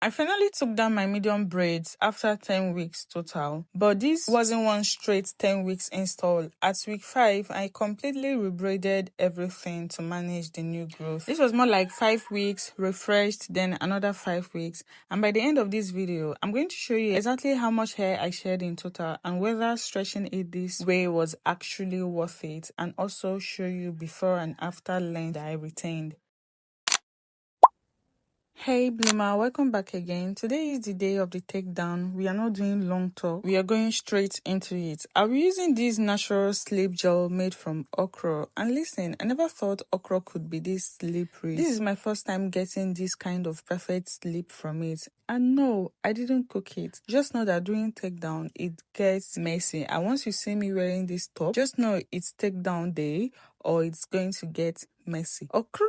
I finally took down my medium braids after 10 weeks total, but this wasn't one straight 10 weeks install. At week 5, I completely rebraided everything to manage the new growth. This was more like 5 weeks, refreshed, then another 5 weeks. And by the end of this video, I'm going to show you exactly how much hair I shed in total and whether stretching it this way was actually worth it, and also show you before and after length that I retained. Hey Bloomer, welcome back again. Today is the day of the takedown. We are not doing long talk. We are going straight into it. I'll be using this natural sleep gel made from okra. And listen, I never thought okra could be this slippery. This is my first time getting this kind of perfect sleep from it. And no, I didn't cook it. Just know that during takedown, it gets messy. And once you see me wearing this top, just know it's takedown day or it's going to get messy. Okra.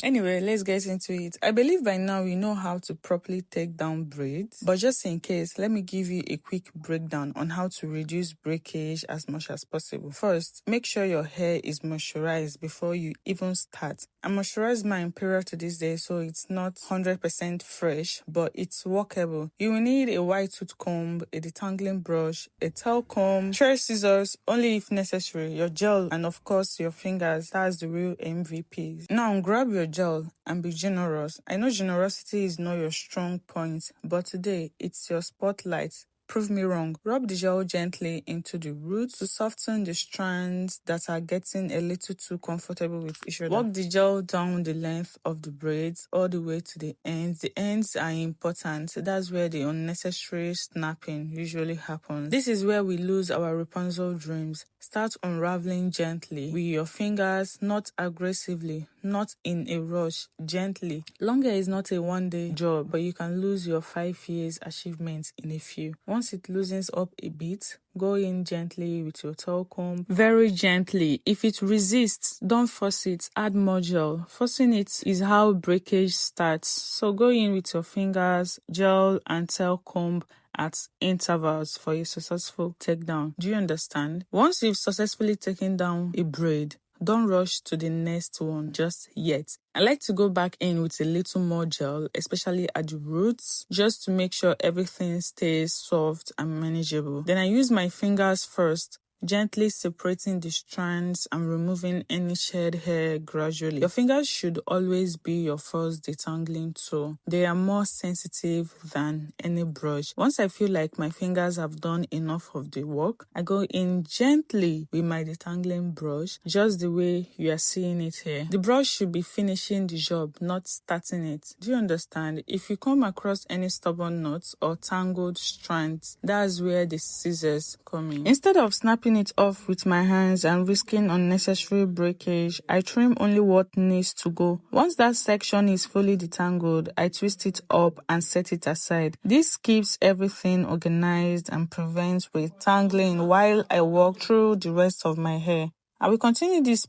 Anyway, let's get into it. I believe by now you know how to properly take down braids, but just in case, let me give you a quick breakdown on how to reduce breakage as much as possible. First, make sure your hair is moisturized before you even start. I moisturized mine prior to this day, so it's not 100% fresh, but it's workable. You will need a white tooth comb, a detangling brush, a tail comb, tray scissors, only if necessary, your gel, and of course your fingers. That's the real MVPs. Now, grab your gel and be generous. I know generosity is not your strong point, but today it's your spotlight. Prove me wrong. Rub the gel gently into the roots to soften the strands that are getting a little too comfortable with each other. Walk the gel down the length of the braids all the way to the ends. The ends are important. That's where the unnecessary snapping usually happens. This is where we lose our Rapunzel dreams. Start unraveling gently with your fingers, not aggressively, not in a rush, gently. Long hair is not a one-day job, but you can lose your 5 years achievement in a few. Once it loosens up a bit, go in gently with your tail comb, very gently. If it resists, don't force it, add more gel. Forcing it is how breakage starts. So go in with your fingers, gel and tail comb at intervals for a successful takedown. Do you understand? Once you've successfully taken down a braid, don't rush to the next one just yet. I like to go back in with a little more gel, especially at the roots, just to make sure everything stays soft and manageable. Then I use my fingers first, gently separating the strands and removing any shed hair gradually. Your fingers should always be your first detangling tool. They are more sensitive than any brush. Once I feel like my fingers have done enough of the work, I go in gently with my detangling brush, just the way you are seeing it here. The brush should be finishing the job, not starting it. Do you understand? If you come across any stubborn knots or tangled strands, that's where the scissors come in. Instead of snapping it off with my hands and risking unnecessary breakage, I trim only what needs to go. Once that section is fully detangled, I twist it up and set it aside. This keeps everything organized and prevents retangling while I walk through the rest of my hair. I will continue this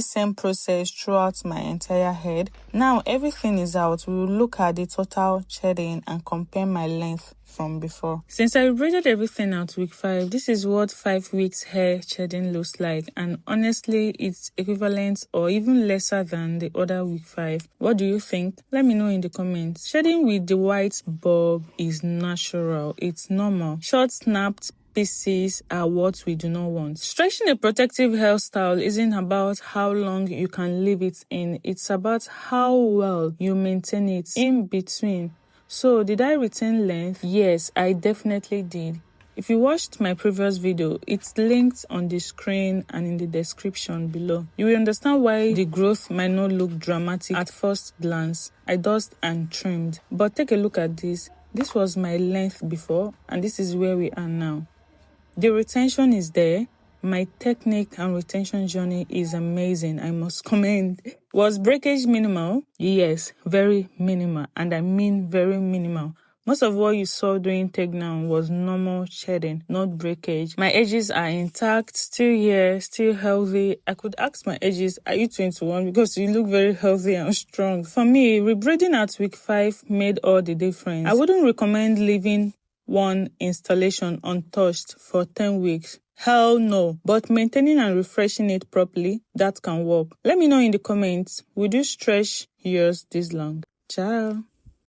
same process throughout my entire head. Now everything is out, we will look at the total shedding and compare my length from before. Since I braided everything out week 5, this is what 5 weeks hair shedding looks like, and honestly it's equivalent or even lesser than the other week 5. What do you think? Let me know in the comments. Shedding with the white bob is natural, it's normal. Short snapped pieces are what we do not want. Stretching a protective hairstyle isn't about how long you can leave it in, it's about how well you maintain it in between. So did I retain length? Yes, I definitely did. If you watched my previous video, it's linked on the screen and in the description below. You will understand why the growth might not look dramatic at first glance. I dusted and trimmed, but take a look at this. This was my length before, and this is where we are now. The retention is there. My technique and retention journey is amazing, I must commend. Was breakage minimal? Yes, very minimal, and I mean very minimal. Most of what you saw during takedown was normal shedding, not breakage. My edges are intact, still here, still healthy. I could ask my edges, are you 21? Because you look very healthy and strong. For me, rebraiding at week 5 made all the difference. I wouldn't recommend leaving one installation untouched for 10 weeks. Hell no. But maintaining and refreshing it properly, that can work. Let me know in the comments, would you stretch yours this long? Ciao.